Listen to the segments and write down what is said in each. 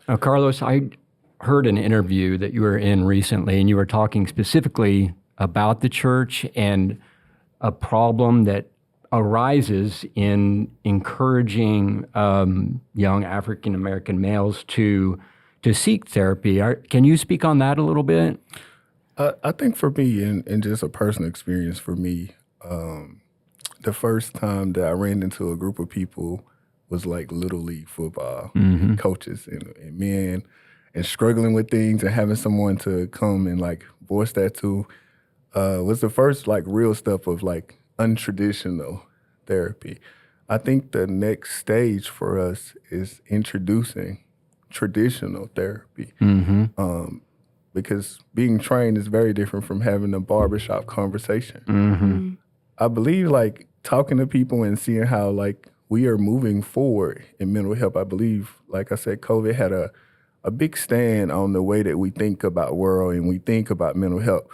Now, Carlos, I heard an interview that you were in recently, and you were talking specifically about the church and a problem that arises in encouraging young African-American males to seek therapy. Can you speak on that a little bit? I think for me, and just a personal experience for me, the first time that I ran into a group of people was like Little League football coaches and men and struggling with things and having someone to come and like voice that to was the first like real step of like untraditional therapy. I think the next stage for us is introducing traditional therapy. Because being trained is very different from having a barbershop conversation. I believe like talking to people and seeing how like we are moving forward in mental health. I believe, like I said, COVID had a big stand on the way that we think about world and we think about mental health.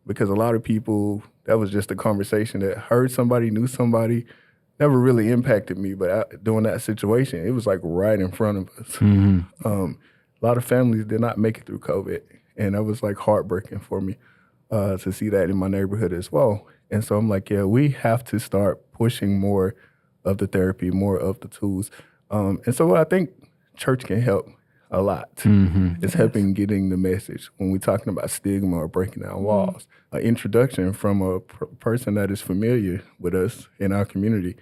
Because a lot of people, that was just a conversation that heard somebody, knew somebody, never really impacted me. But during that situation, it was like right in front of us. A lot of families did not make it through COVID. And that was like heartbreaking for me to see that in my neighborhood as well. And so I'm like, yeah, we have to start pushing more of the therapy, more of the tools. And so I think church can help a lot. It's helping getting the message when we're talking about stigma or breaking down walls. An introduction from a person that is familiar with us in our community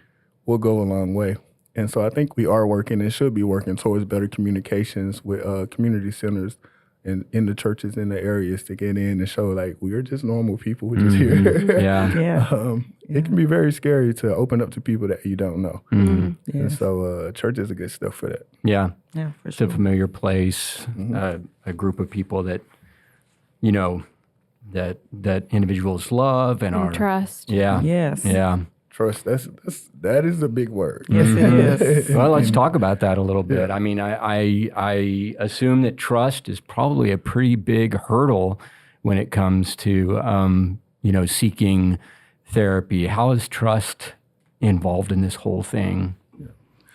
will go a long way. And so I think we are working and should be working towards better communications with community centers and in the churches in the areas to get in and show like we are just normal people who just here. It can be very scary to open up to people that you don't know. And so church is a good step for that. Yeah, for it's sure. a familiar place, a group of people that, you know, that individuals love and are trust. Yeah. Yes. Yeah. Trust, that is a big word. Yes, it is. Well, let's talk about that a little bit. I mean, I assume that trust is probably a pretty big hurdle when it comes to, seeking therapy. How is trust involved in this whole thing?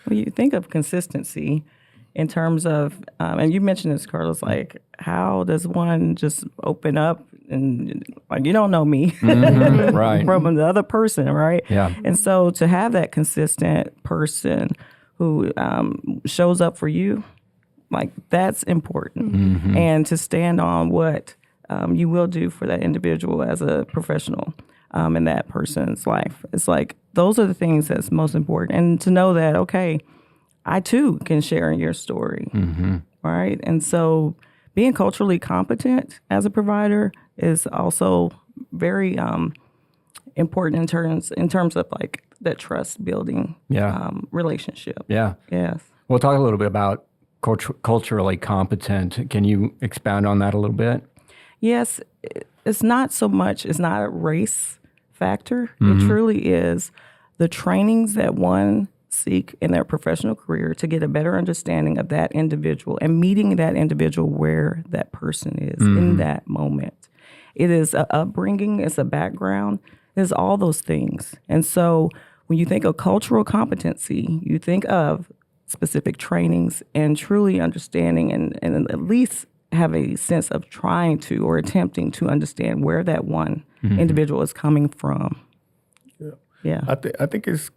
Well, you think of consistency in terms of, and you mentioned this, Carlos, like how does one just open up and like, you don't know me Right. from the other person, right? Yeah. And so to have that consistent person who shows up for you, like that's important. And to stand on what you will do for that individual as a professional in that person's life. It's like, those are the things that's most important. And to know that, okay, I too can share in your story, right? And so being culturally competent as a provider is also very important in terms of like that trust building relationship. Yeah. Yes. We'll talk a little bit about culturally competent. Can you expound on that a little bit? Yes, it's not so much, it's not a race factor. It truly is the trainings that one seek in their professional career to get a better understanding of that individual and meeting that individual where that person is in that moment. It is a upbringing, it's a background, it's all those things. And so when you think of cultural competency, you think of specific trainings and truly understanding and at least have a sense of trying to or attempting to understand where that one individual is coming from. Yeah. I think it's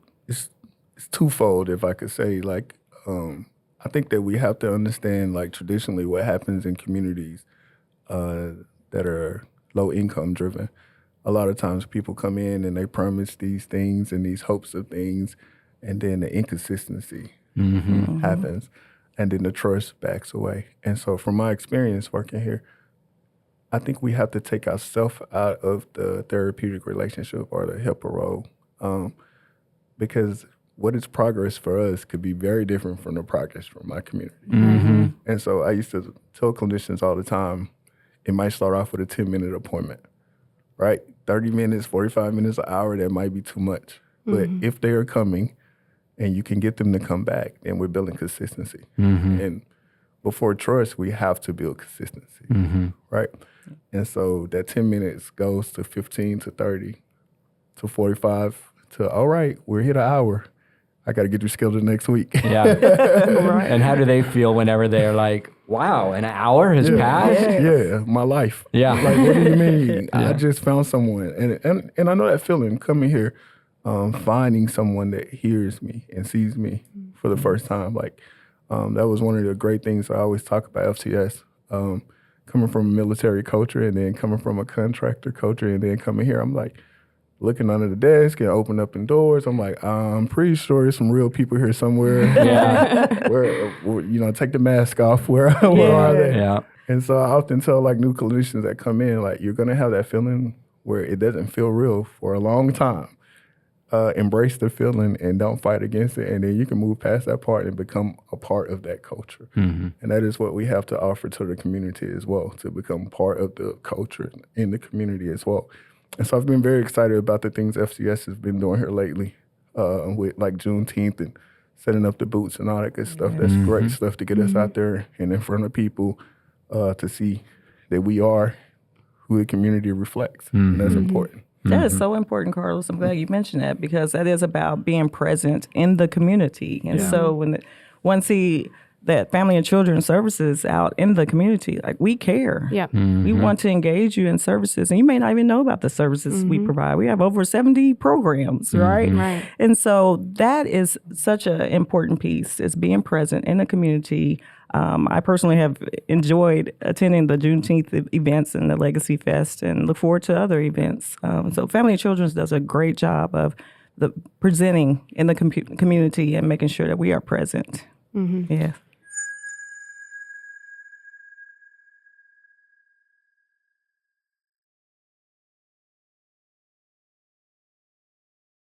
twofold, if I could say. Like, I think that we have to understand, like, traditionally what happens in communities that are low income driven. A lot of times people come in and they promise these things and these hopes of things, and then the inconsistency happens, and then the trust backs away. And so from my experience working here, I think we have to take ourselves out of the therapeutic relationship or the helper role, because what is progress for us could be very different from the progress from my community. And so I used to tell clinicians all the time, it might start off with a 10-minute appointment, right? 30 minutes, 45 minutes, an hour, that might be too much. But if they are coming and you can get them to come back, then we're building consistency. And before trust, we have to build consistency, right? And so that 10 minutes goes to 15 to 30 to 45 to, all right, we're here an hour. I got to get you scheduled next week. Yeah. Right. And how do they feel whenever they're like, Wow, an hour has passed? Yeah, my life. Yeah. Like, what do you mean? I just found someone. And I know that feeling coming here, finding someone that hears me and sees me for the first time. Like, that was one of the great things I always talk about FCS. Coming from a military culture and then coming from a contractor culture and then coming here, I'm like, looking under the desk and open up in doors. I'm like, I'm pretty sure there's some real people here somewhere. Where take the mask off. Where are they? Yeah. And so I often tell like new clinicians that come in, like, you're gonna have that feeling where it doesn't feel real for a long time. Embrace the feeling and don't fight against it, and then you can move past that part and become a part of that culture. And that is what we have to offer to the community as well, to become part of the culture in the community as well. And so I've been very excited about the things FCS has been doing here lately, with like Juneteenth and setting up the booths and all that good stuff. That's great stuff to get us out there and in front of people to see that we are who the community reflects. And that's important. That is so important, Carlos. I'm glad you mentioned that, because that is about being present in the community. And so when one see that family and children services out in the community, like, we care. Yeah. We want to engage you in services, and you may not even know about the services we provide. We have over 70 programs, right? Right. And so that is such an important piece, is being present in the community. I personally have enjoyed attending the Juneteenth events and the Legacy Fest, and look forward to other events. So Family and Children's does a great job of presenting in the community and making sure that we are present. Yeah.